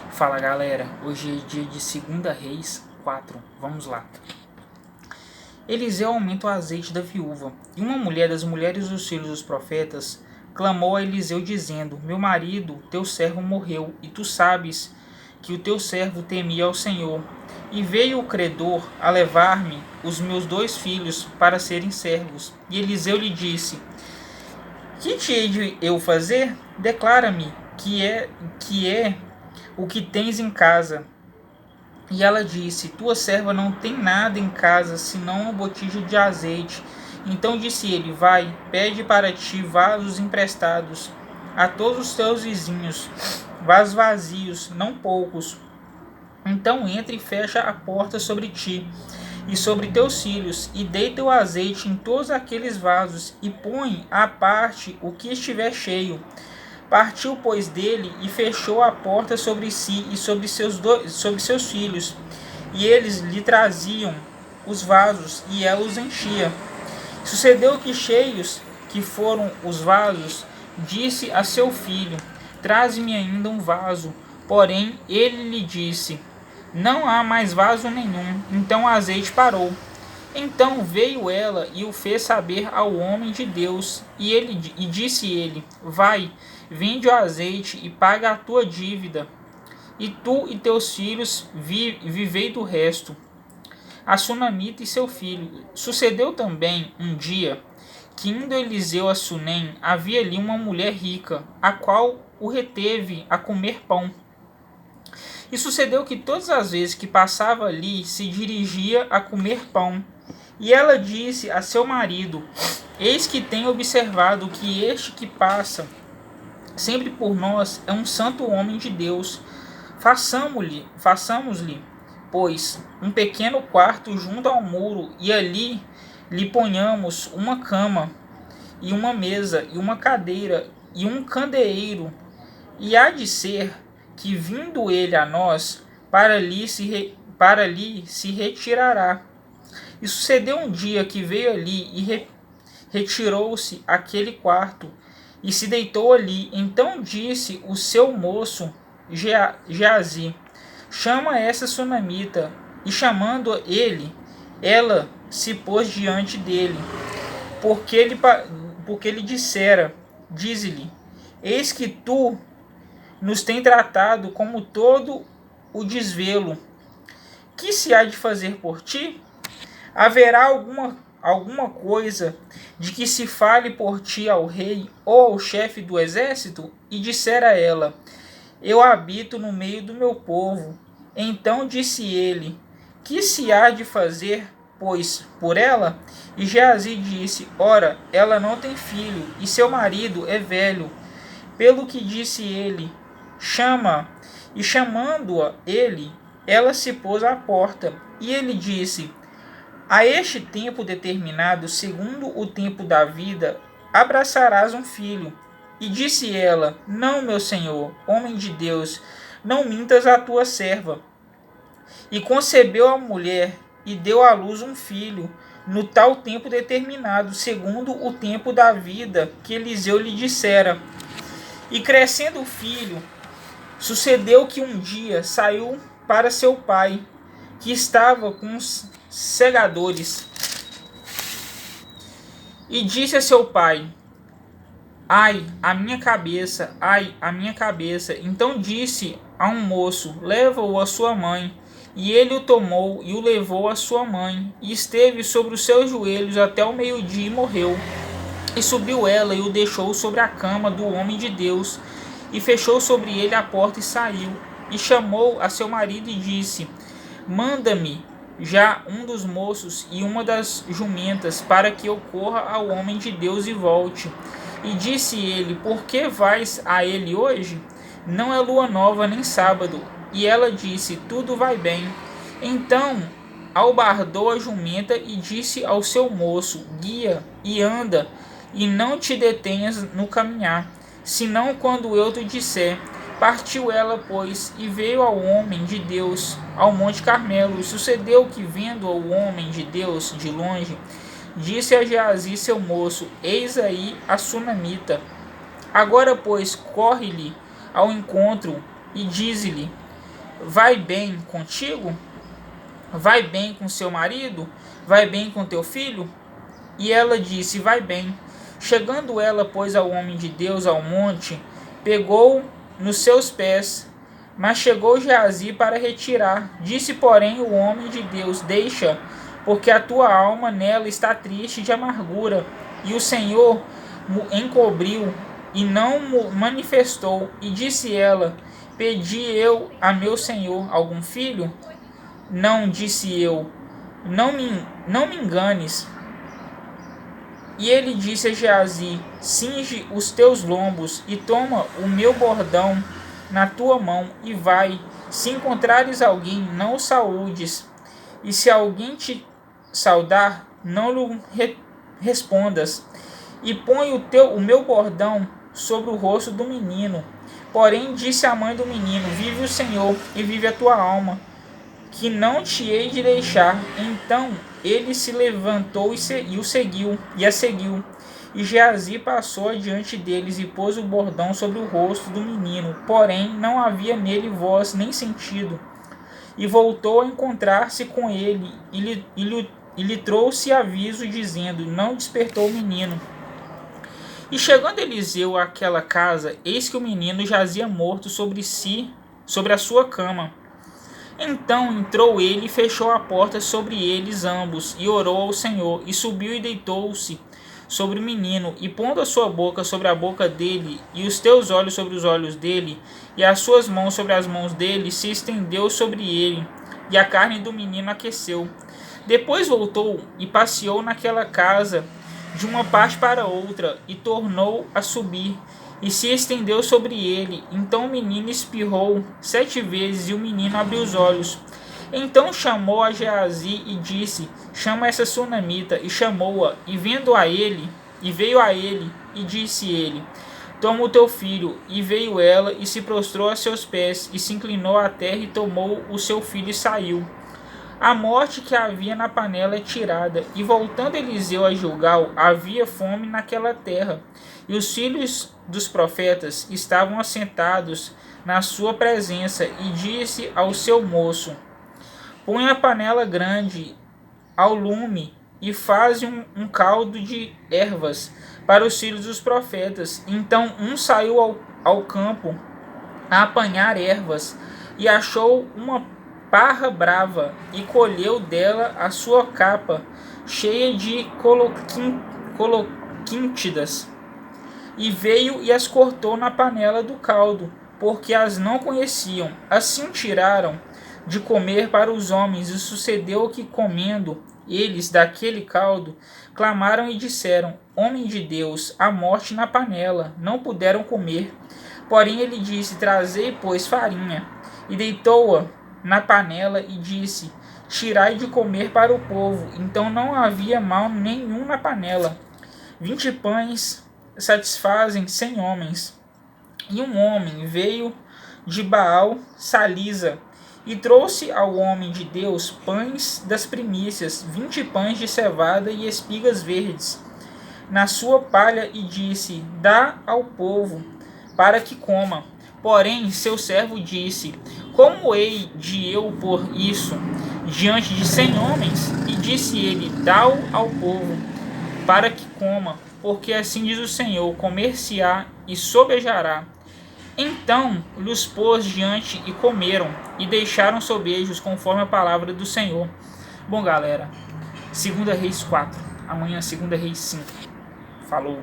Fala galera, hoje é dia de 2 Reis 4, vamos lá. Eliseu aumenta o azeite da viúva, e uma mulher das mulheres dos filhos dos profetas clamou a Eliseu dizendo: Meu marido, teu servo morreu, e tu sabes que o teu servo temia ao Senhor. E veio o credor a levar-me os meus 2 filhos para serem servos. E Eliseu lhe disse: Que te hei de eu fazer? Declara-me que é o que tens em casa. E ela disse: Tua serva não tem nada em casa, senão uma botija de azeite. Então disse ele: Vai, pede para ti vasos emprestados a todos os teus vizinhos, vasos vazios, não poucos. Então entra e fecha a porta sobre ti e sobre teus filhos, e deita o azeite em todos aqueles vasos, e põe à parte o que estiver cheio. Partiu, pois, dele e fechou a porta sobre si e sobre seus filhos. E eles lhe traziam os vasos, e ela os enchia. Sucedeu que, cheios que foram os vasos, disse a seu filho: Traze-me ainda um vaso. Porém, ele lhe disse: Não há mais vaso nenhum. Então o azeite parou. Então veio ela e o fez saber ao homem de Deus, e disse ele: Vai, vende o azeite e paga a tua dívida, e tu e teus filhos vivei do resto. A Sunamita e seu filho. Sucedeu também um dia que, indo Eliseu a Sunem, havia ali uma mulher rica, a qual o reteve a comer pão. E sucedeu que todas as vezes que passava ali, se dirigia a comer pão. E ela disse a seu marido: Eis que tenho observado que este que passa sempre por nós é um santo homem de Deus. Façamos-lhe, pois, um pequeno quarto junto ao muro, e ali lhe ponhamos uma cama, e uma mesa, e uma cadeira, e um candeeiro. E há de ser que, vindo ele a nós, para ali se retirará. E sucedeu um dia que veio ali e retirou-se àquele quarto e se deitou ali. Então disse o seu moço Geazi: Chama essa sunamita. E chamando ele, ela se pôs diante dele, porque ele dissera: Dize-lhe: Eis que tu nos tem tratado como todo o desvelo. Que se há de fazer por ti? Haverá alguma coisa de que se fale por ti ao rei ou ao chefe do exército? E dissera ela: Eu habito no meio do meu povo. Então disse ele: Que se há de fazer, pois, por ela? E Geazi disse: Ora, ela não tem filho, e seu marido é velho. Pelo que disse ele: Chama. E chamando-a ele, ela se pôs à porta. E ele disse: A este tempo determinado, segundo o tempo da vida, abraçarás um filho. E disse ela: Não, meu senhor, homem de Deus, não mintas a tua serva. E concebeu a mulher e deu à luz um filho, no tal tempo determinado, segundo o tempo da vida que Eliseu lhe dissera. E crescendo o filho, sucedeu que um dia saiu para seu pai, que estava com os segadores, e disse a seu pai: Ai, a minha cabeça, ai, a minha cabeça. Então disse a um moço: Leva-o a sua mãe. E ele o tomou e o levou à sua mãe, e esteve sobre os seus joelhos até o meio-dia e morreu. E subiu ela e o deixou sobre a cama do homem de Deus, e fechou sobre ele a porta e saiu. E chamou a seu marido e disse: Manda-me já um dos moços e uma das jumentas, para que eu corra ao homem de Deus e volte. E disse ele: Por que vais a ele hoje? Não é lua nova nem sábado. E ela disse: Tudo vai bem. Então albardou a jumenta e disse ao seu moço: Guia e anda, e não te detenhas no caminhar, senão quando eu te disser. Partiu ela, pois, e veio ao homem de Deus ao Monte Carmelo. E sucedeu que, vendo o homem de Deus de longe, disse a Geazi seu moço: Eis aí a sunamita. Agora, pois, corre-lhe ao encontro e dize-lhe: vai bem contigo? Vai bem com seu marido? Vai bem com teu filho? E ela disse, vai bem. Chegando ela, pois, ao homem de Deus ao monte, pegou nos seus pés, mas chegou Geazi para retirar. Disse, porém, o homem de Deus, deixa, porque a tua alma nela está triste de amargura. E o Senhor encobriu e não manifestou. E disse ela, pedi eu a meu senhor algum filho? Não, disse eu, não me enganes. E ele disse a Geazi, cinge os teus lombos e toma o meu bordão na tua mão e vai. Se encontrares alguém, não o saúdes. E se alguém te saudar, não lhe respondas. E põe o meu bordão sobre o rosto do menino. Porém disse a mãe do menino, vive o Senhor e vive a tua alma, que não te hei de deixar. Então ele se levantou e a seguiu. E Geazi passou adiante deles e pôs o bordão sobre o rosto do menino, porém não havia nele voz nem sentido. E voltou a encontrar-se com ele e lhe trouxe aviso, dizendo, não despertou o menino. E chegando Eliseu àquela casa, eis que o menino jazia morto sobre a sua cama. Então entrou ele e fechou a porta sobre eles ambos, e orou ao Senhor, e subiu e deitou-se sobre o menino, e pondo a sua boca sobre a boca dele, e os teus olhos sobre os olhos dele, e as suas mãos sobre as mãos dele, se estendeu sobre ele, e a carne do menino aqueceu. Depois voltou e passeou naquela casa de uma parte para outra, e tornou a subir, e se estendeu sobre ele. Então o menino espirrou 7 vezes, e o menino abriu os olhos. Então chamou a Geazi e disse, chama essa sunamita. E chamou-a, e veio a ele, e disse ele, toma o teu filho. E veio ela, e se prostrou a seus pés, e se inclinou à terra, e tomou o seu filho, e saiu. A morte que havia na panela é tirada. E voltando Eliseu a Gilgal, havia fome naquela terra. E os filhos dos profetas estavam assentados na sua presença. E disse ao seu moço, põe a panela grande ao lume e faz um caldo de ervas para os filhos dos profetas. Então um saiu ao campo a apanhar ervas e achou uma parra brava e colheu dela a sua capa cheia de coloquíntidas e veio e as cortou na panela do caldo, porque as não conheciam. Assim tiraram de comer para os homens, e sucedeu que, comendo eles daquele caldo, clamaram e disseram, homem de Deus, a morte na panela, não puderam comer. Porém ele disse, trazei, pois, farinha, e deitou-a na panela, e disse, tirai de comer para o povo. Então não havia mal nenhum na panela. 20 pães satisfazem 100 homens. E um homem veio de Baal Salisa, e trouxe ao homem de Deus pães das primícias, 20 pães de cevada e espigas verdes, na sua palha, e disse, dá ao povo, para que coma. Porém seu servo disse, como hei de eu pôr isso diante de 100 homens? E disse ele, dá-o ao povo, para que coma, porque assim diz o Senhor, comer-se-á e sobejará. Então lhes pôs diante e comeram, e deixaram sobejos, conforme a palavra do Senhor. Bom, galera, 2 Reis 4, amanhã 2 Reis 5. Falou!